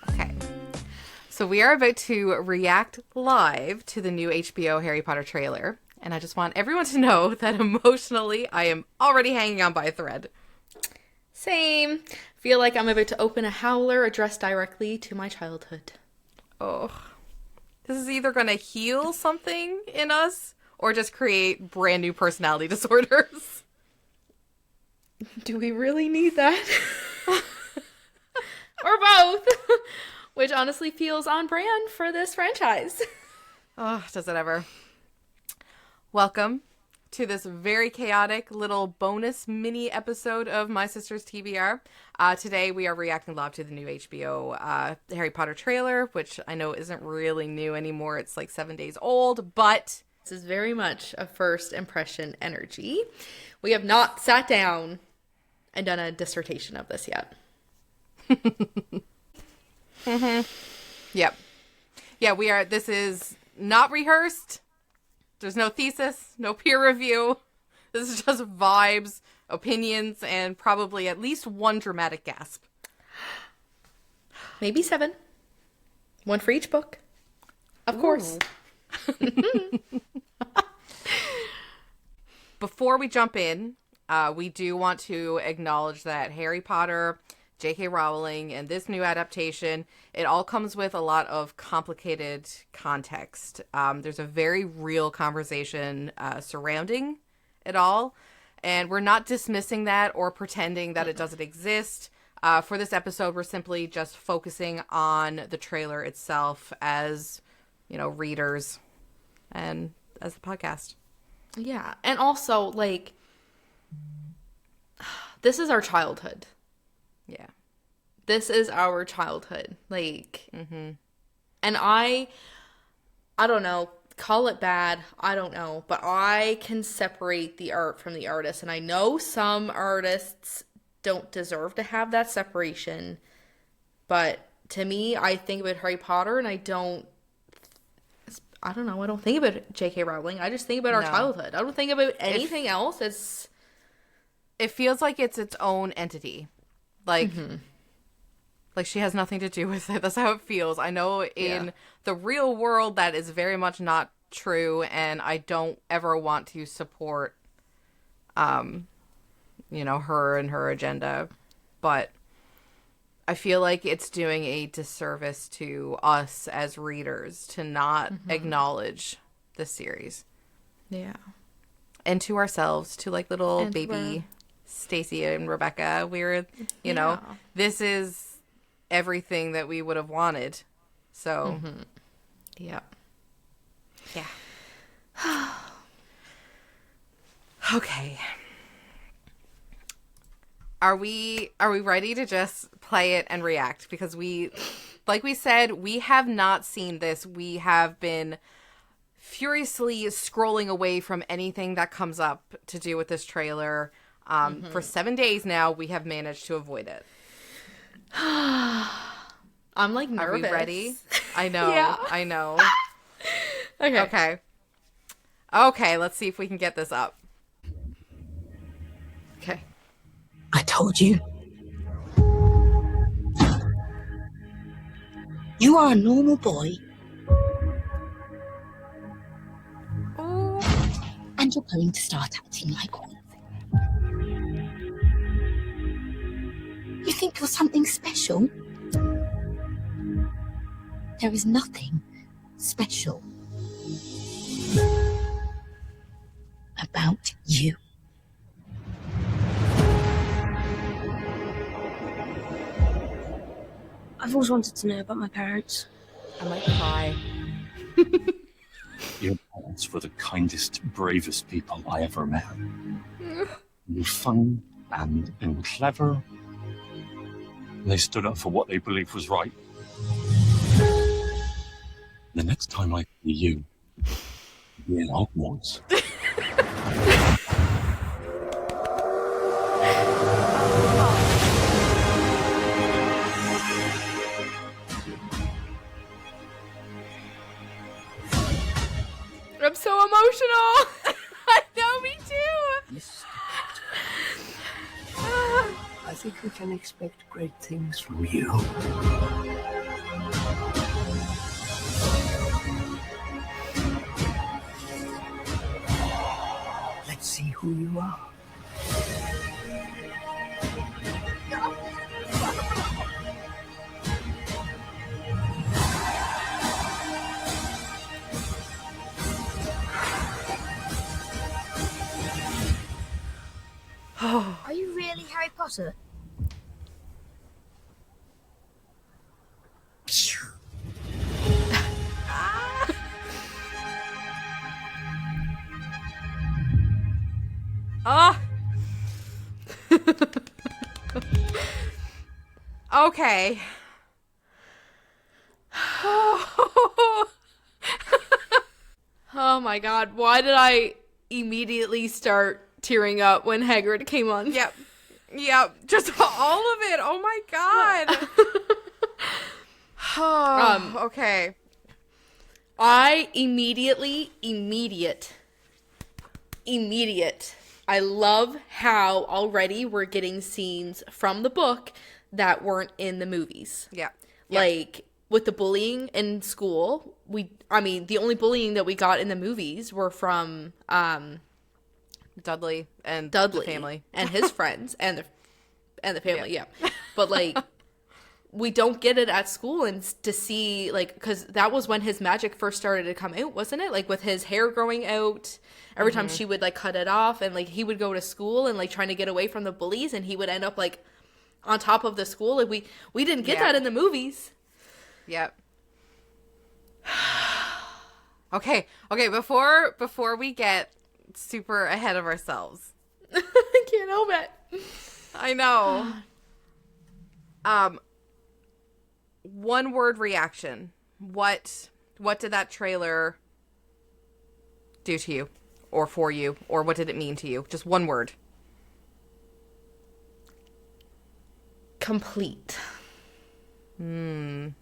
Okay. So we are about to react live to the new HBO Harry Potter trailer. And I just want everyone to know that emotionally, I am already hanging on by a thread. Same. Feel like I'm about to open a howler addressed directly to my childhood. Oh. This is either going to heal something in us or just create brand new personality disorders. Do we really need that? Or both. Which honestly feels on brand for this franchise. Oh, does it ever. Welcome to this very chaotic little bonus mini episode of My Sister's TBR. Today we are reacting live to the new HBO Harry Potter trailer, which I know isn't really new anymore. It's like 7 days old, but This is very much a first impression energy. We have not sat down and done a dissertation of this yet. mm-hmm. Yep. Yeah, we are. This is not rehearsed. There's no thesis, no peer review. This is just vibes, opinions, and probably at least one dramatic gasp. Maybe 7. One for each book. Of course. Before we jump in, we do want to acknowledge that Harry Potter, J.K. Rowling, and this new adaptation, it all comes with a lot of complicated context. There's a very real conversation surrounding it all, and we're not dismissing that or pretending that it doesn't exist. For this episode, we're simply just focusing on the trailer itself as, you know, readers and as the podcast. Yeah. And also, like, this is our childhood. Yeah. This is our childhood. Like, and I don't know, call it bad, I don't know, but I can separate the art from the artist. And I know some artists don't deserve to have that separation. But to me, I think about Harry Potter and I don't know, I don't think about J.K. Rowling. I just think about our childhood. I don't think about anything else. It feels like it's its own entity. Like, like she has nothing to do with it. That's how it feels. I know in the real world that is very much not true, and I don't ever want to support, you know, her and her agenda. But I feel like it's doing a disservice to us as readers to not acknowledge this series. Yeah. And to ourselves, to like little baby Stacy and Rebecca. We're, you know, this is everything that we would have wanted. So, Yeah. Okay. Are we ready to just play it and react? Because we, like we said, we have not seen this. We have been furiously scrolling away from anything that comes up to do with this trailer. For 7 days now, we have managed to avoid it. I'm like nervous. Are we ready? I know. Yeah. I know. Okay. Okay, let's see if we can get this up. Okay. I told you. You are a normal boy. Ooh. And you're going to start acting like one. You think you're something special? There is nothing special about you. I've always wanted to know about my parents. I might cry. Your parents were the kindest, bravest people I ever met. They were fun and clever. They stood up for what they believed was right. The next time I see you, you'll be in Hogwarts. I'm so emotional. I know, me too. I think we can expect great things from you. Let's see who you are. Are you really Harry Potter? Ah. Okay. Oh my god, why did I immediately start tearing up when Hagrid came on? Yep. Just all of it. Oh my god. Okay. I immediate. I love how already we're getting scenes from the book that weren't in the movies. Yeah. Like with the bullying in school, the only bullying that we got in the movies were from Dudley and Dudley the family and his friends and the family, yeah. But like we don't get it at school, and to see, like, because that was when his magic first started to come out, wasn't it? Like with his hair growing out, every time she would like cut it off, and like he would go to school and like trying to get away from the bullies, and he would end up like on top of the school. Like we didn't get that in the movies. Yep. Okay. Before we get super ahead of ourselves, I can't help it. I know. One word reaction. What did that trailer do to you, or for you, or what did it mean to you? Just one word. Complete. I'm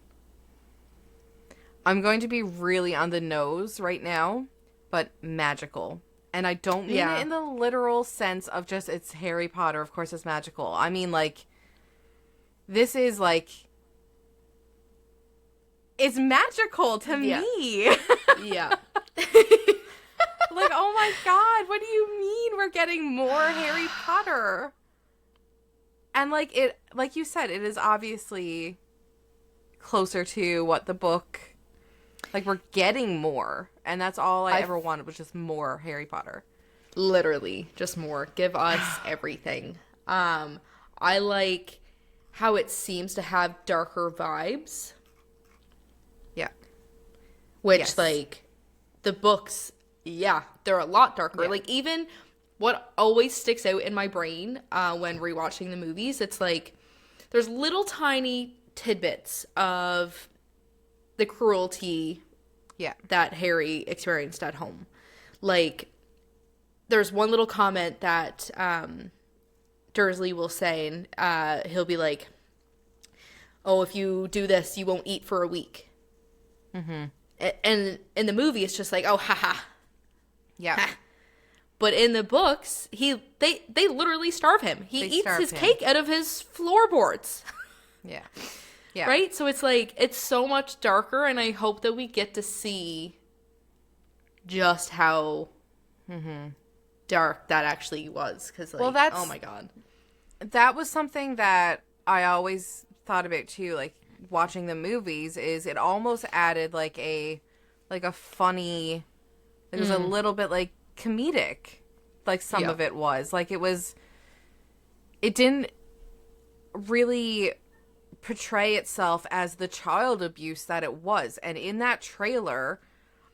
going to be really on the nose right now, but magical. And I don't mean it in the literal sense of just it's Harry Potter, of course it's magical. I mean, like, this is like, it's magical to me. Yeah. Like, oh my god, what do you mean we're getting more Harry Potter? And like you said, it is obviously closer to what the book, like, we're getting more, and that's all I ever wanted, was just more Harry Potter. Literally, just more. Give us everything. I like how it seems to have darker vibes. Yeah. Which, like, the books, they're a lot darker. Yeah. Like, even what always sticks out in my brain when rewatching the movies, it's like, there's little tiny tidbits of the cruelty that Harry experienced at home. Like, there's one little comment that Dursley will say, and he'll be like, oh, if you do this, you won't eat for a week. Mm-hmm. And in the movie, it's just like, oh, haha. Yeah. Ha. But in the books, they literally starve him. He eats his cake out of his floorboards. Yeah. Yeah. Right? So it's like, it's so much darker, and I hope that we get to see just how dark that actually was. Because, like, Well, that's, oh my god. That was something that I always thought about too, like, watching the movies, is it almost added like a funny, it was a little bit like comedic, like some of it was. Like, it didn't really portray itself as the child abuse that it was. And in that trailer,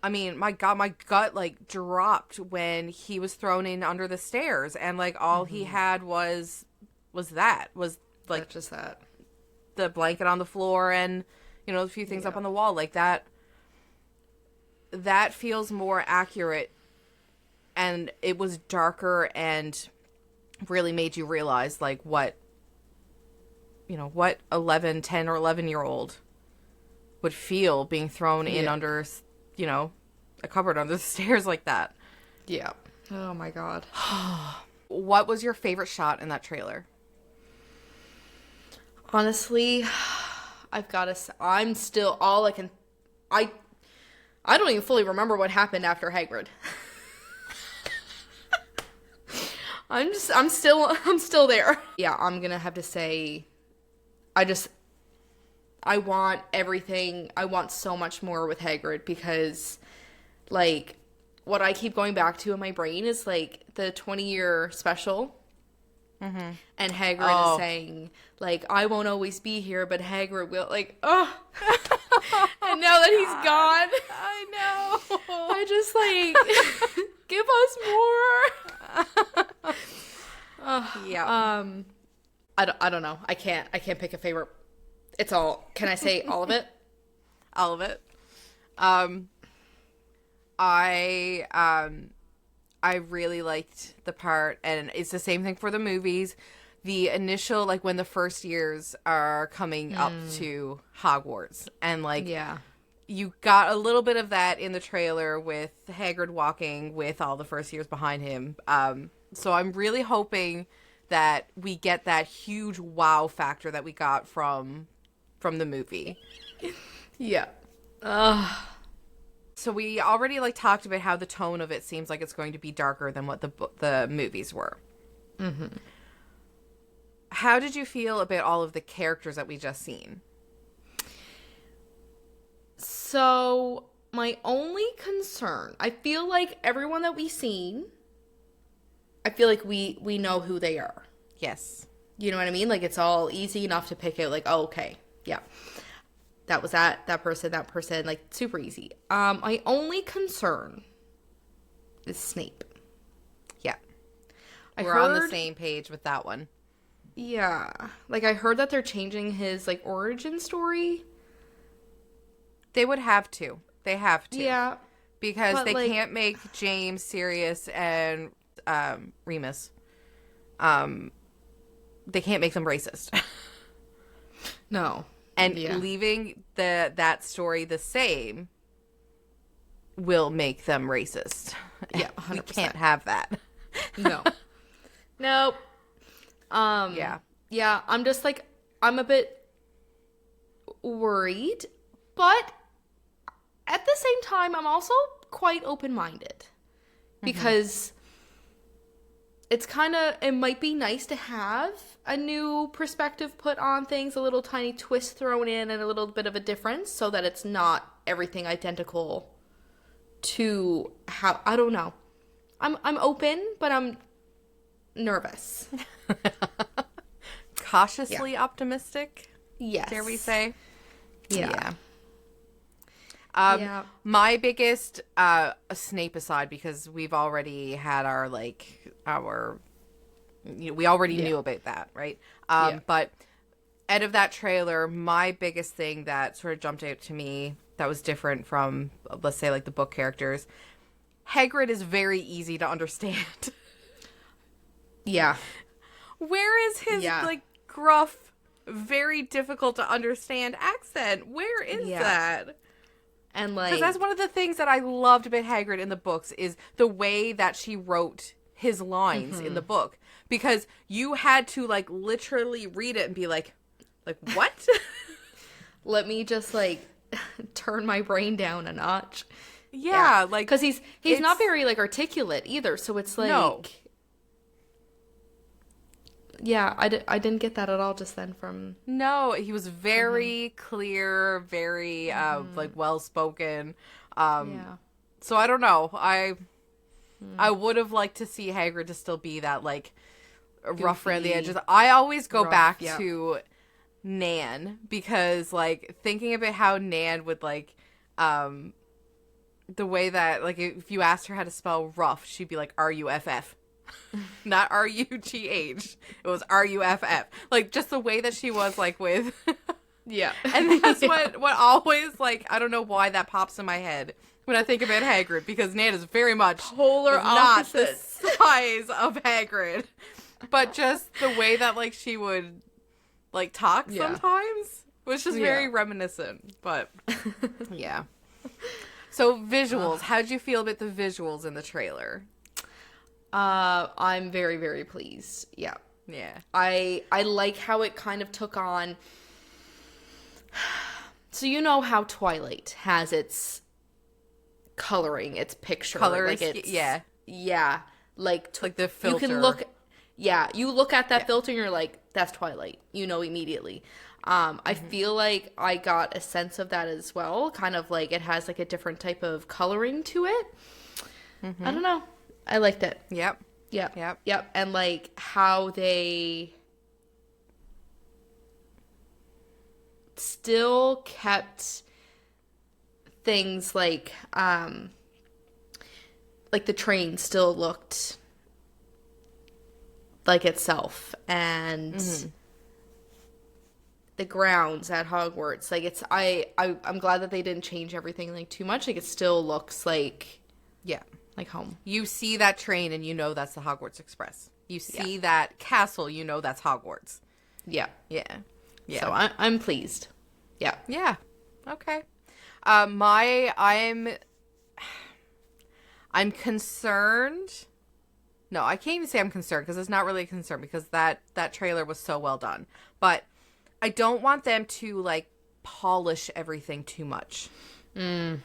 I mean, my god, my gut like dropped when he was thrown in under the stairs, and like all he had was like just that, the blanket on the floor and, you know, a few things up on the wall. Like, that feels more accurate, and it was darker and really made you realize, like, what 10 or 11 year old would feel being thrown in under, you know, a cupboard under the stairs like that. Yeah. Oh my god. What was your favorite shot in that trailer? Honestly, I've got to say, I'm still all I can. I don't even fully remember what happened after Hagrid. I'm still there. Yeah, I'm gonna have to say, I want everything. I want so much more with Hagrid because, like, what I keep going back to in my brain is like the 20-year special. Mm-hmm. And Hagrid is saying, like, I won't always be here, but Hagrid will, like, oh. And now that he's gone, I know. I just, like, give us more. Yeah. I don't know. I can't pick a favorite. It's all, can I say all of it? All of it. I really liked the part, and it's the same thing for the movies. The initial, like, when the first years are coming up to Hogwarts, and, like, Yeah. you got a little bit of that in the trailer with Hagrid walking with all the first years behind him. So I'm really hoping that we get that huge wow factor that we got from the movie. Yeah. So we already, like, talked about how the tone of it seems like it's going to be darker than what the movies were. Mm-hmm. How did you feel about all of the characters that we just seen? So, my only concern, I feel like everyone that we've seen, I feel like we know who they are. Yes. You know what I mean? Like, it's all easy enough to pick out, like, oh, okay, yeah. That was that person, like, super easy. My only concern is Snape. Yeah. We're on the same page with that one. Yeah. Like, I heard that they're changing his, like, origin story. They would have to. They have to. Yeah. Because but, they like, can't make James, Sirius, and Remus. They can't make them racist. No. And Yeah. leaving that story the same will make them racist. Yeah, 100%. We can't have that. No. Nope. Yeah. Yeah, I'm just like, I'm a bit worried, but at the same time, I'm also quite open-minded because it's kind of, it might be nice to have a new perspective put on things, a little tiny twist thrown in and a little bit of a difference so that it's not everything identical to how, I don't know. I'm open, but I'm nervous. Cautiously optimistic, Yes. dare we say? Yeah. Yeah. My biggest, Snape aside, because we've already had our, like, we already knew about that, right? But out of that trailer, my biggest thing that sort of jumped out to me that was different from, let's say, like, the book characters, Hagrid is very easy to understand. Yeah. Where is his, like, gruff, very difficult to understand accent? Where is that? And, like, because that's one of the things that I loved about Hagrid in the books is the way that she wrote his lines in the book. Because you had to, like, literally read it and be like what? let me just, like, turn my brain down a notch. Yeah, like, because he's not very, like, articulate either. So it's like, no. Yeah, I didn't get that at all just then from... No, he was very clear, very, like, well-spoken. So I don't know. I would have liked to see Hagrid to still be that, like, rough around the edges. I always go back to Nan because, like, thinking about how Nan would, like, the way that, like, if you asked her how to spell rough, she'd be like, R-U-F-F. Not R-U-G-H. It was R-U-F-F. Like, just the way that she was, like, with... Yeah. And that's what always, like, I don't know why that pops in my head when I think about Hagrid, because Nan is very much polar not the opposites. size of Hagrid. But just the way that, like, she would, like, talk sometimes was just very reminiscent. But, yeah. So visuals, how'd you feel about the visuals in the trailer? I'm very, very pleased. Yeah. Yeah. I like how it kind of took on. So you know how Twilight has its coloring, its picture, Colors, like it's yeah. like Like the you filter. can look, you look at that filter and you're like, that's Twilight, you know, immediately. I feel like I got a sense of that as well, kind of like it has like a different type of coloring to it. I don't know, I liked it. Yep. Yep. And like how they still kept things like the train still looked like itself, and the grounds at Hogwarts, like it's I'm glad that they didn't change everything like too much. Like it still looks like home. You see that train and you know that's the Hogwarts Express. You see that castle, you know that's Hogwarts. Yeah. So I'm pleased. Yeah. Okay. I'm concerned. No, I can't even say I'm concerned because it's not really a concern because that trailer was so well done. But I don't want them to like polish everything too much. You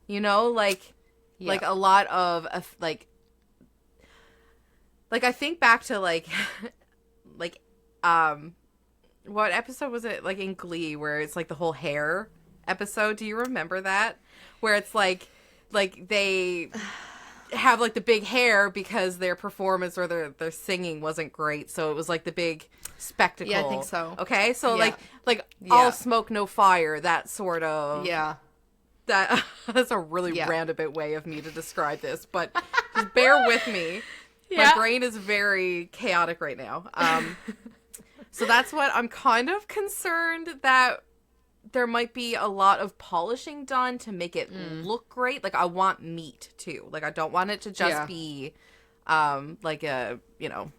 know, like a lot of like I think back to like what episode was it, like in Glee, where it's like the whole hair episode? Do you remember that? Where it's like they have like the big hair because their performance or their singing wasn't great, so it was like the big spectacle. Yeah, I think so. Okay, so like all smoke no fire, that sort of that's a really roundabout way of me to describe this, but just bear with me. My brain is very chaotic right now. So that's what I'm kind of concerned, that there might be a lot of polishing done to make it look great. Like I want meat too. Like I don't want it to just be like a, you know,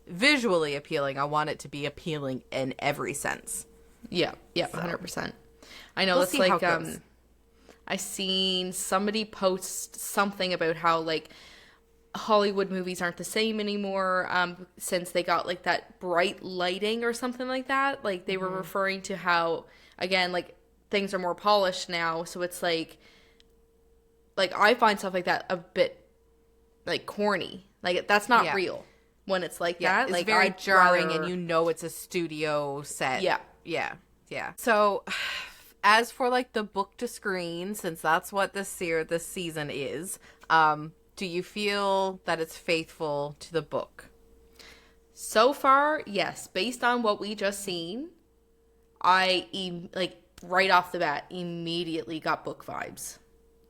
visually appealing. I want it to be appealing in every sense. Yeah, 100%. I know, it's like I seen somebody post something about how like Hollywood movies aren't the same anymore since they got like that bright lighting or something like that. Like they were referring to how, again, like things are more polished now, so it's like I find stuff like that a bit like corny. Like that's not real when it's like that. It's like very I'd jarring, rather... and you know it's a studio set. Yeah. So as for like the book to screen, since that's what this season is, do you feel that it's faithful to the book? So far, yes. Based on what we just seen, I right off the bat immediately got book vibes.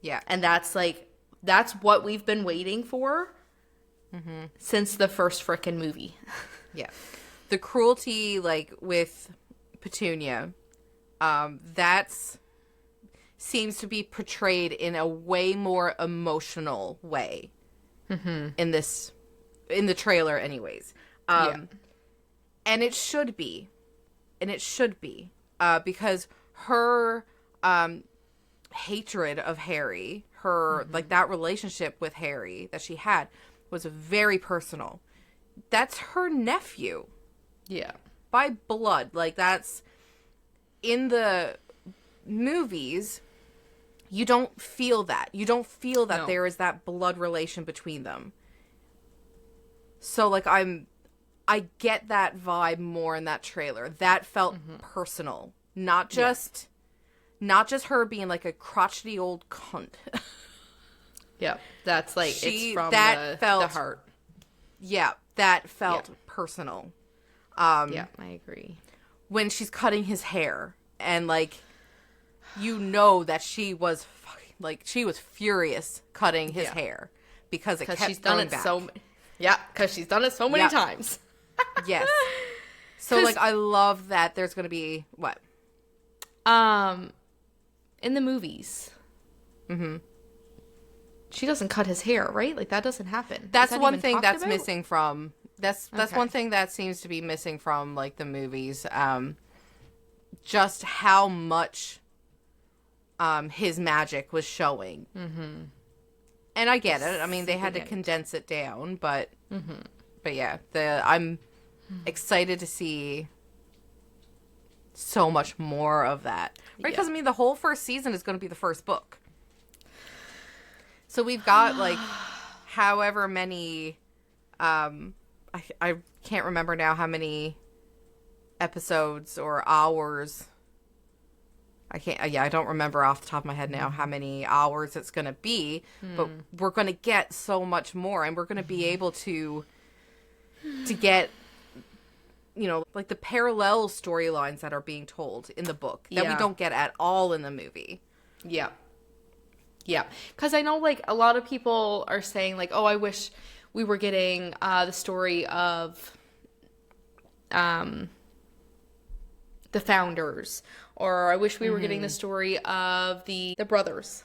Yeah. And that's what we've been waiting for since the first frickin' movie. Yeah. The cruelty, like with Petunia, that's seems to be portrayed in a way more emotional way in the trailer anyways. And it should be because her hatred of Harry, her like that relationship with Harry that she had was very personal. That's her nephew. Yeah. By blood. Like that's in the movies. You don't feel that. You don't feel that there is that blood relation between them. So, like, I get that vibe more in that trailer. That felt personal. Not just her being, like, a crotchety old cunt. Yeah. That's, like, it's from the heart. Yeah. That felt personal. Yeah, I agree. When she's cutting his hair and, like... You know that she was furious cutting his hair because it kept she's done going it back. Because she's done it so many times. Yes. So like I love that there's going to be what? In the movies. She doesn't cut his hair, right? Like that doesn't happen. That's one thing that's missing from that's one thing that seems to be missing from like the movies. Just how much his magic was showing. Mm-hmm. And I get it. I mean, they had to condense it down, but yeah, I'm excited to see so much more of that, right? Because I mean, the whole first season is going to be the first book, so we've got like however many. I can't remember now how many episodes or hours. I don't remember off the top of my head now how many hours it's going to be, but we're going to get so much more, and we're going to be able to get, you know, like the parallel storylines that are being told in the book that we don't get at all in the movie. Yeah. Yeah. Because I know, like, a lot of people are saying, like, oh, I wish we were getting the story of the founders, or I wish we were getting the story of the brothers.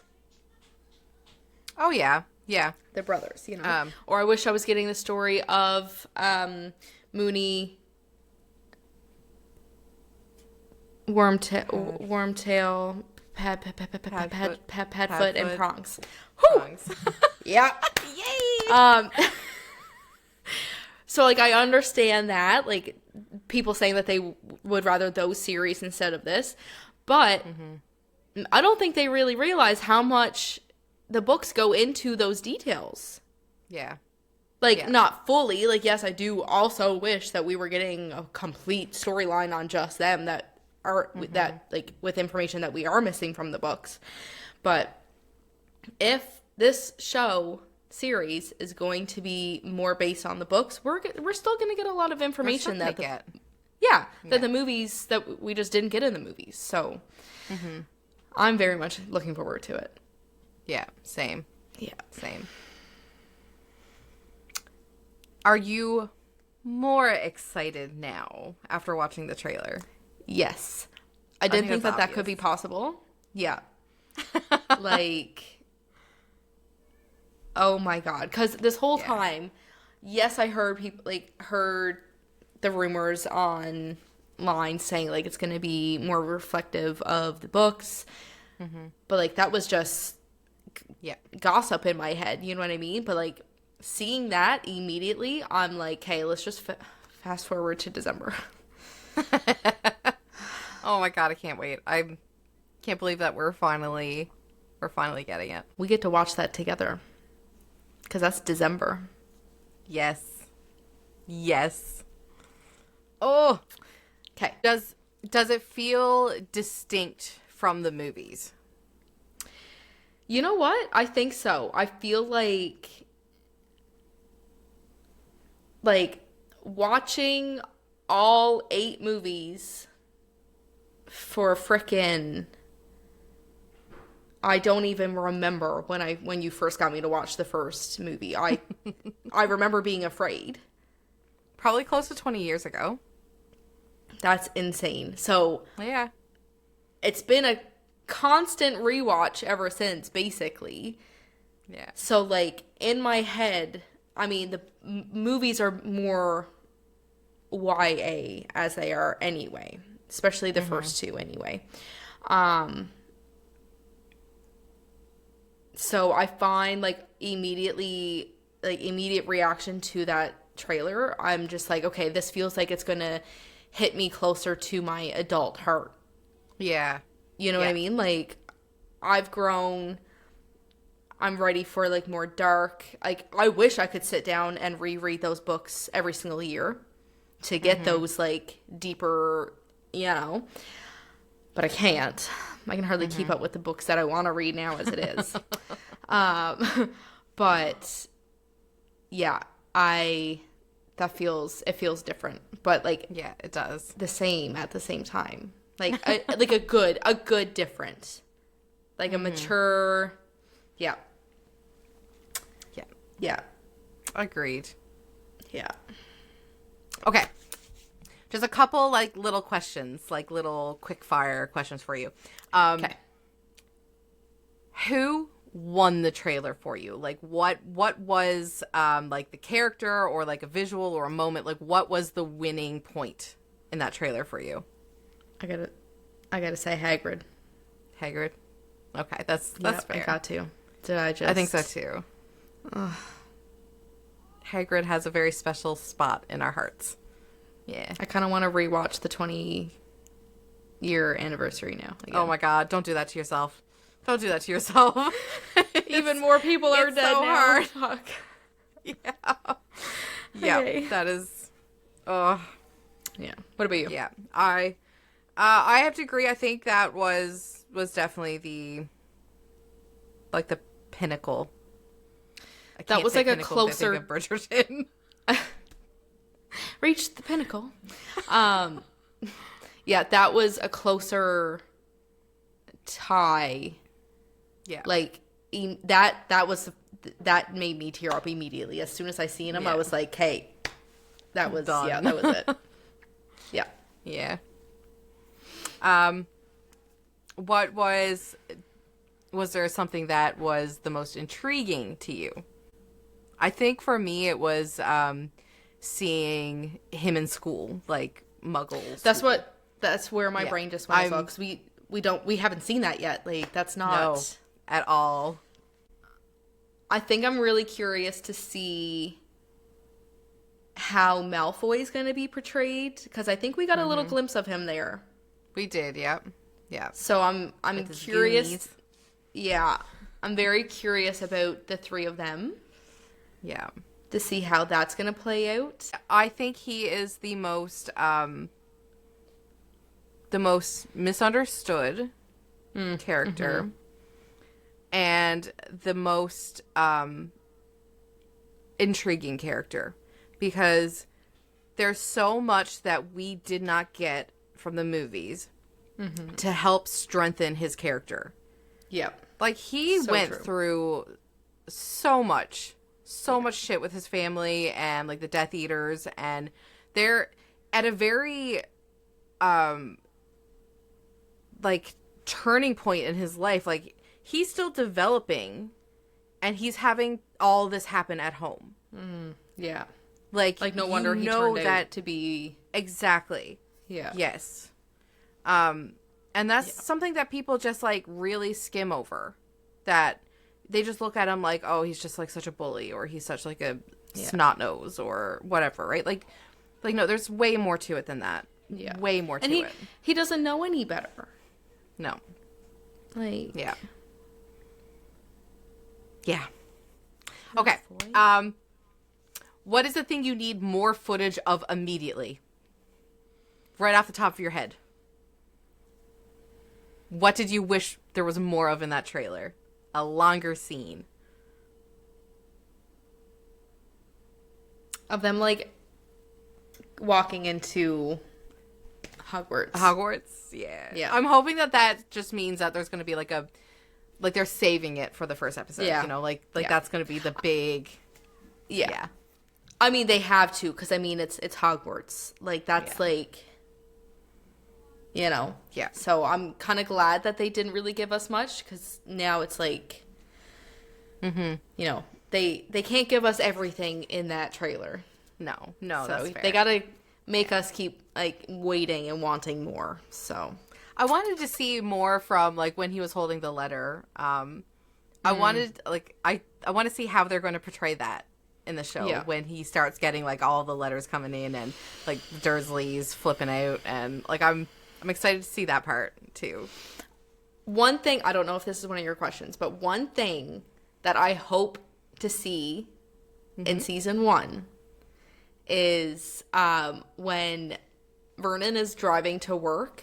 Oh, yeah. Yeah. The brothers, you know. Or I wish I was getting the story of Mooney, Wormtail, Padfoot, and Prongs. Prongs. Yeah. Yay! So, like, I understand that, like, people saying that they would rather those series instead of this, but I don't think they really realize how much the books go into those details. Yeah. Like, not fully. Like, yes, I do also wish that we were getting a complete storyline on just them that are, that, like, with information that we are missing from the books. But if this series is going to be more based on the books, we're still going to get a lot of information that the movies that we just didn't get in the movies. So I'm very much looking forward to it. Yeah, same. Yeah, same. Are you more excited now after watching the trailer? Yes. I didn't think that could be possible. Yeah. Like, oh my God. Because this whole time, yes, I heard heard the rumors online saying, like, it's going to be more reflective of the books. But, like, that was just gossip in my head. You know what I mean? But, like, seeing that immediately, I'm like, hey, let's just fast forward to December. Oh my God, I can't wait. I can't believe that we're finally getting it. We get to watch that together. Because that's December. Yes. Oh. Okay. Does it feel distinct from the movies? You know what? I think so. I feel like watching all 8 movies for frickin', I don't even remember when you first got me to watch the first movie. I remember being afraid. Probably close to 20 years ago. That's insane. So yeah, it's been a constant rewatch ever since, basically. Yeah. So, like, in my head, I mean, the movies are more YA as they are anyway, especially the first 2 anyway. So I find, like, immediate reaction to that trailer, I'm just like, okay, this feels like it's gonna hit me closer to my adult heart. Yeah. You know what I mean? Like, I've grown. I'm ready for, like, more dark. Like, I wish I could sit down and reread those books every single year to get those, like, deeper, you know. But I can't. I can hardly keep up with the books that I want to read now as it is. But yeah, it feels different. But, like, yeah, it does. the same at the same time. Like, a good different. Like, a mature, yeah. Agreed. Yeah. Okay. Just a couple, like, little questions, like, little quick fire questions for you. Okay. Who won the trailer for you? Like, what was, like, the character or, like, a visual or a moment? Like, what was the winning point in that trailer for you? I gotta say Hagrid. Hagrid? Okay, that's Yep, fair. I got to. Did I just? I think so too. Hagrid has a very special spot in our hearts. Yeah. I kind of want to rewatch the 20-year anniversary now. Again. Oh my God! Don't do that to yourself. Don't do that to yourself. Even more people are it's dead so now. hard. Fuck. Yeah. Yeah. Okay. That is. Oh. Yeah. What about you? Yeah. I have to agree. I think that was definitely the pinnacle. I That can't was say like a pinnacle 'cause I closer- think of Bridgerton. Reached the pinnacle. Yeah, that was a closer tie. Yeah. Like that made me tear up immediately. As soon as I seen him, I Yeah. was like, "Hey, that was Done. yeah, that was it." Yeah. Yeah. What was there something that was the most intriguing to you? I think for me it was seeing him in school, like Muggles. That's where my Yeah. brain just went as well, I'm- because we haven't seen that yet. Like that's not. No, at all. I think I'm really curious to see how Malfoy is going to be portrayed, because I think we got a little glimpse of him there. We did, yep. Yeah. So I'm With his curious. Goonies. Yeah, I'm very curious about the three of them Yeah. to see how that's going to play out. I think he is the most misunderstood character and the most intriguing character, because there's so much that we did not get from the movies to help strengthen his character. Yep. Like, he So went true. through so much shit with his family and, like, the Death Eaters, and they're at a very, like, turning point in his life. Like, he's still developing, and he's having all this happen at home. Yeah. Like Like no wonder you he know turned that out to be. exactly. Yeah. Yes. And that's something that people just like really skim over. That they just look at him like, oh, he's just like such a bully, or he's such like a snot nose or whatever, right? Like no, there's way more to it than that. Yeah. Way more to And it. he doesn't know any better. No. Like. Yeah. Yeah. Okay. What is the thing you need more footage of immediately? Right off the top of your head. What did you wish there was more of in that trailer? A longer scene. Of them like walking into Hogwarts. Hogwarts? Yeah. Yeah. I'm hoping that just means that there's going to be like they're saving it for the first episode. Yeah. You know, like Yeah. that's going to be the big. Yeah. I mean, they have to, because I mean, it's Hogwarts. Like that's Yeah. like, you know. Yeah. So I'm kind of glad that they didn't really give us much, because now it's like, you know, they can't give us everything in that trailer. No, So that's fair. they gotta make us keep like waiting and wanting more. So I wanted to see more from like when he was holding the letter. I wanted like I want to see how they're going to portray that in the show Yeah. when he starts getting like all the letters coming in and like Dursley's flipping out, and like I'm excited to see that part too. one thing, I don't know if this is one of your questions, but one thing that I hope to see in season 1 is when Vernon is driving to work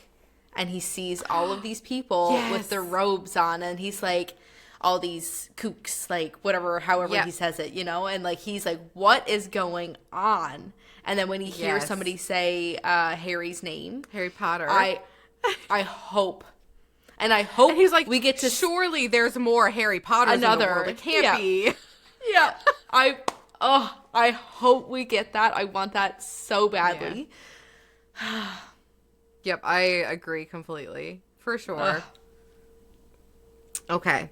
and he sees all of these people with Yes. their robes on, and he's like, all these kooks, like whatever, however Yeah. he says it, you know, and like he's like, what is going on? And then when he hears Yes. somebody say Harry's name, Harry Potter. I hope, and I hope and he's like, we get to surely there's more Harry Potters in the Another- world. It can't yeah. be. Yeah, I hope we get that. I want that so badly. Yep, I agree completely. For sure. Ugh. Okay.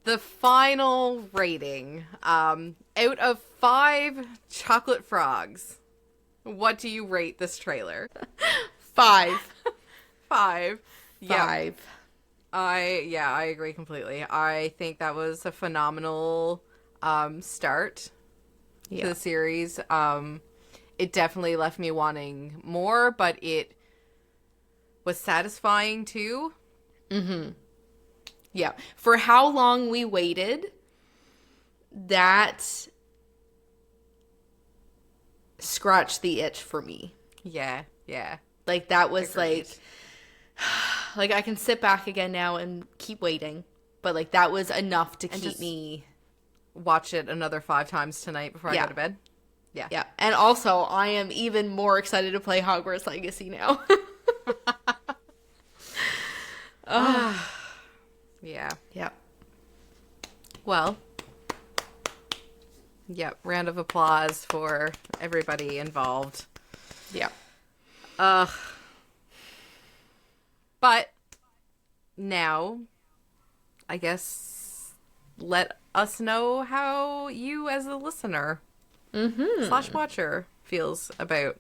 The final rating. Out of 5 chocolate frogs, what do you rate this trailer? 5. 5. Yep. 5. I agree completely. I think that was a phenomenal start to the series. It definitely left me wanting more, but it was satisfying too. Yeah. For how long we waited, that scratched the itch for me. Yeah. Like, that was Agreed. like I can sit back again now and keep waiting. But, like, that was enough to keep just me. Watch it another 5 times tonight before I go to bed. Yeah. Yeah. And also, I am even more excited to play Hogwarts Legacy now. Yeah. Yeah. Well, yep. Round of applause for everybody involved. Yeah. But now, I guess, let us know how you, as a listener / watcher, feels about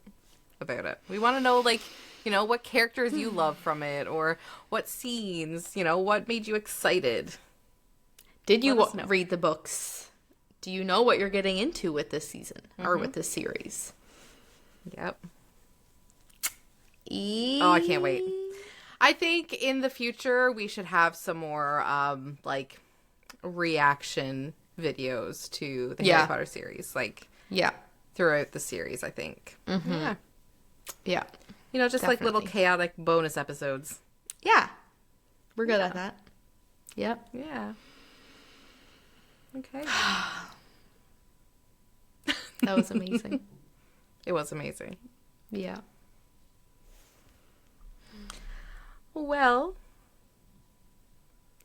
it. We want to know, like, what characters you love from it, or what scenes, what made you excited. Did you Let us know. read the books? Do you know what you're getting into with this season or with this series? Yep. Oh, I can't wait. I think in the future we should have some more like reaction videos to the Harry Potter series, like throughout the series. I think. Yeah. Yeah. Just like little chaotic bonus episodes. Yeah. We're good at that. Yep. Yeah. Okay. That was amazing. It was amazing. Yeah. Well,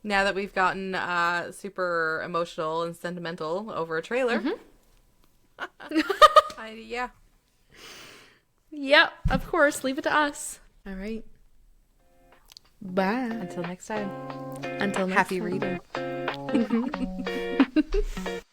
now that we've gotten super emotional and sentimental over a trailer, yeah. Yep, of course. Leave it to us. All right. Bye. Until next time. Until next Happy time. reading.